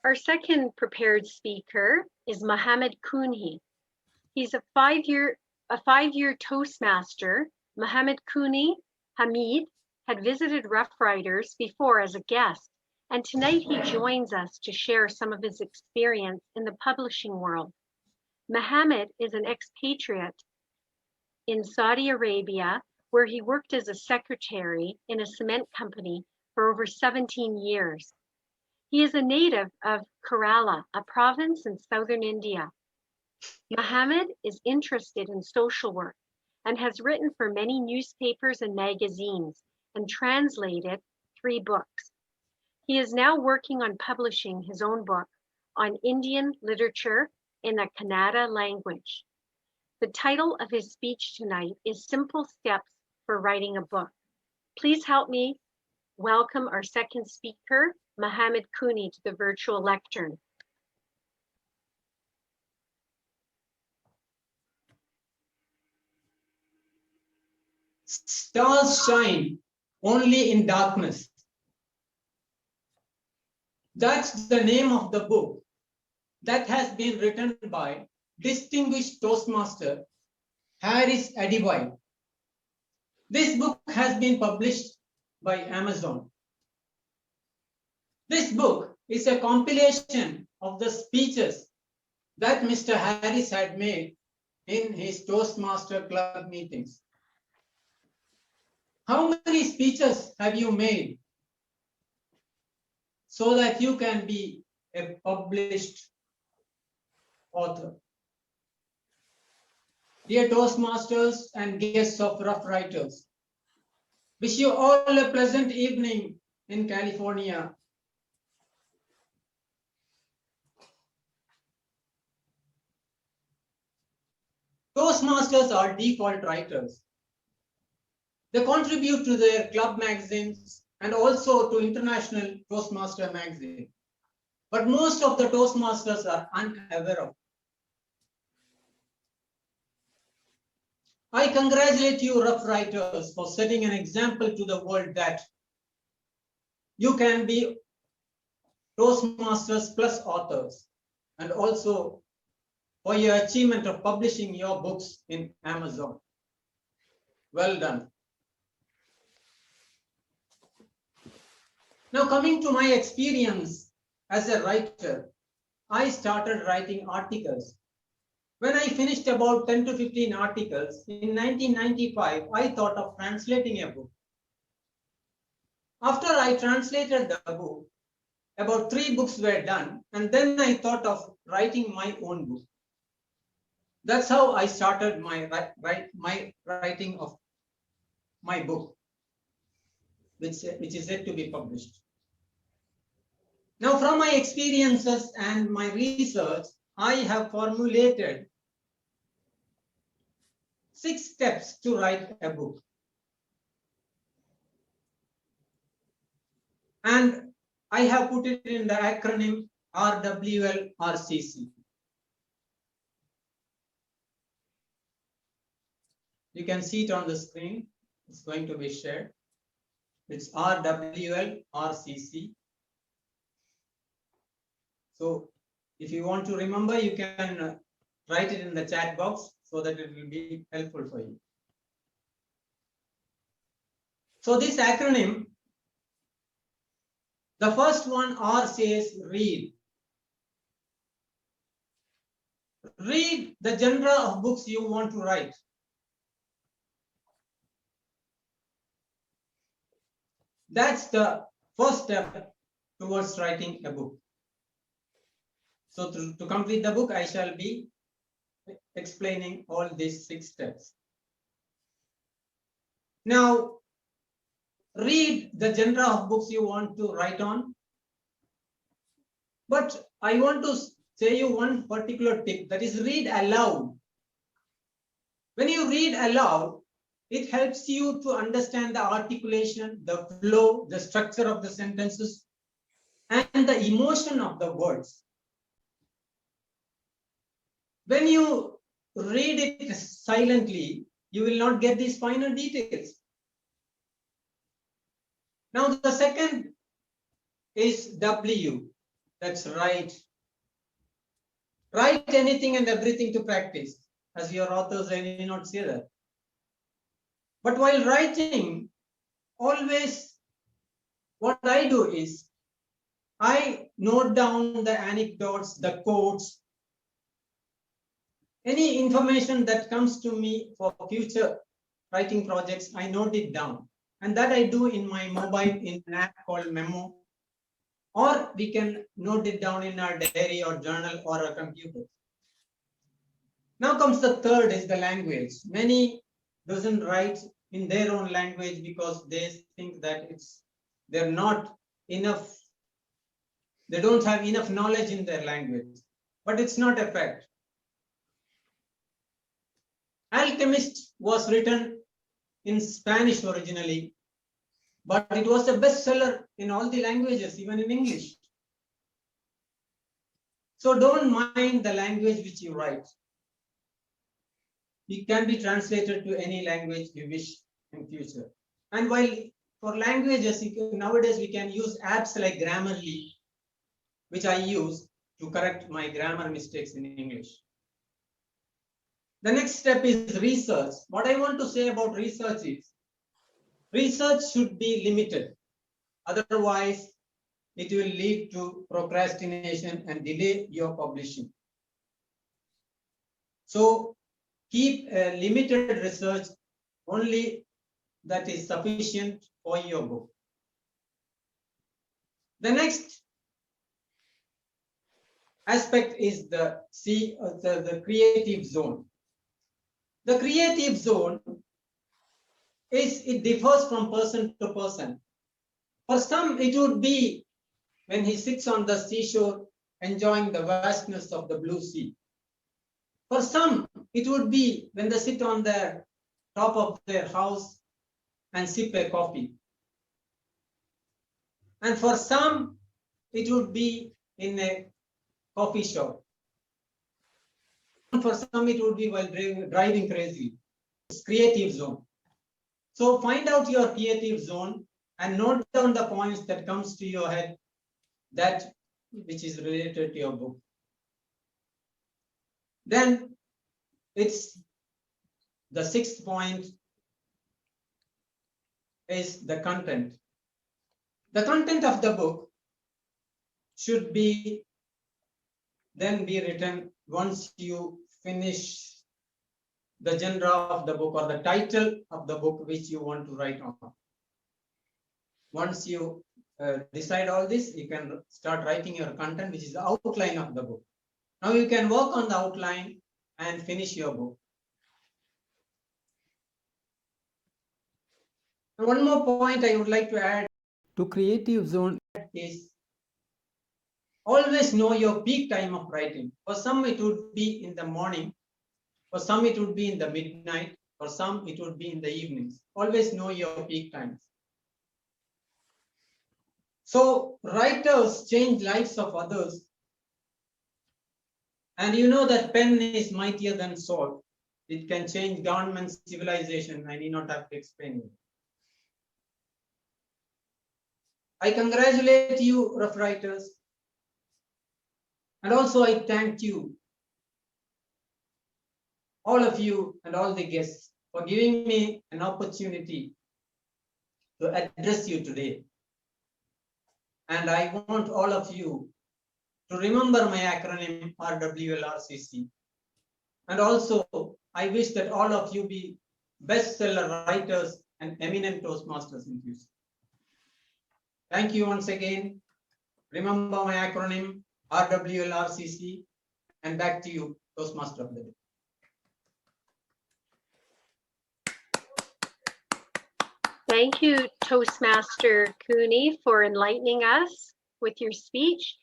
Our second prepared speaker is Mohammed Kunhi. He's a five-year Toastmaster. Mohammed Cooney, Hameed, had visited Rough Riders before as a guest, and tonight he joins us to share some of his experience in the publishing world. Mohammed is an expatriate in Saudi Arabia, where he worked as a secretary in a cement company for over 17 years. He is a native of Kerala, a province in southern India. Mohammed is interested in social work and has written for many newspapers and magazines and translated 3 books. He is now working on publishing his own book on Indian literature in the Kannada language. The title of his speech tonight is Simple Steps for Writing a Book. Please help me welcome our second speaker, Mohammed Cooney, to the virtual lectern. Stars shine only in darkness. That's the name of the book that has been written by distinguished Toastmaster Harris Adibai. This book has been published by Amazon. This book is a compilation of the speeches that Mr. Harris had made in his Toastmaster Club meetings. How many speeches have you made so that you can be a published author? Dear Toastmasters and guests of Rough Riders, wish you all a pleasant evening in California. Toastmasters are default writers. They contribute to their club magazines and also to International Toastmaster magazine. But most of the Toastmasters are unaware of. I congratulate you, Rough Riders, for setting an example to the world that you can be Toastmasters plus authors, and also for your achievement of publishing your books in Amazon. Well done. Now, coming to my experience as a writer, I started writing articles. When I finished about 10 to 15 articles, in 1995, I thought of translating a book. After I translated the book, about 3 books were done, and then I thought of writing my own book. That's how I started my writing of my book, which is yet to be published. Now, from my experiences and my research, I have formulated 6 steps to write a book. And I have put it in the acronym RWLRCC. You can see it on the screen. It's going to be shared. It's RWLRCC. So if you want to remember, you can write it in the chat box so that it will be helpful for you. So this acronym, the first one, R, says read. Read the genre of books you want to write. That's the first step towards writing a book. So to complete the book, I shall be explaining all these 6 steps. Now, read the genre of books you want to write on. But I want to say you one particular tip, that is read aloud. When you read aloud, it helps you to understand the articulation, the flow, the structure of the sentences, and the emotion of the words. When you read it silently, you will not get these finer details. Now, the second is W. That's right. Write anything and everything to practice. As your authors, I may not say that. But while writing, always what I do is I note down the anecdotes, the quotes, any information that comes to me for future writing projects, I note it down. And that I do in my mobile in an app called Memo, or we can note it down in our diary or journal or a computer. Now comes the third is the language. Many doesn't write in their own language because they think that they're not enough, they don't have enough knowledge in their language. But it's not a fact. Alchemist was written in Spanish originally, but it was a bestseller in all the languages, even in English. So don't mind the language which you write. It can be translated to any language you wish in future. And while for languages, nowadays we can use apps like Grammarly, which I use to correct my grammar mistakes in English. The next step is research. What I want to say about research is, research should be limited. Otherwise, it will lead to procrastination and delay your publishing. So keep a limited research only that is sufficient for your book. The next aspect is the creative zone. The creative zone it differs from person to person. For some, it would be when he sits on the seashore enjoying the vastness of the blue sea. For some, it would be when they sit on the top of their house and sip a coffee. And for some, it would be in a coffee shop. And for some, it would be while driving crazy. It's creative zone. So find out your creative zone and note down the points that comes to your head, that which is related to your book. Then it's the sixth point is the content. The content of the book should be then be written once you finish the genre of the book or the title of the book which you want to write on. Once you decide all this, you can start writing your content, which is the outline of the book. Now you can work on the outline and finish your book. And one more point I would like to add to creative zone is always know your peak time of writing. For some, it would be in the morning. For some, it would be in the midnight. For some, it would be in the evenings. Always know your peak times. So writers change lives of others. And you know that pen is mightier than sword. It can change governments, civilization. I need not have to explain it. I congratulate you, rough writers. And also I thank you, all of you and all the guests, for giving me an opportunity to address you today. And I want all of you to remember my acronym RWLRCC. And also, I wish that all of you be bestseller writers and eminent Toastmasters in future. Thank you once again. Remember my acronym RWLRCC, and back to you, Toastmaster of the day. Thank you, Toastmaster Cooney, for enlightening us with your speech.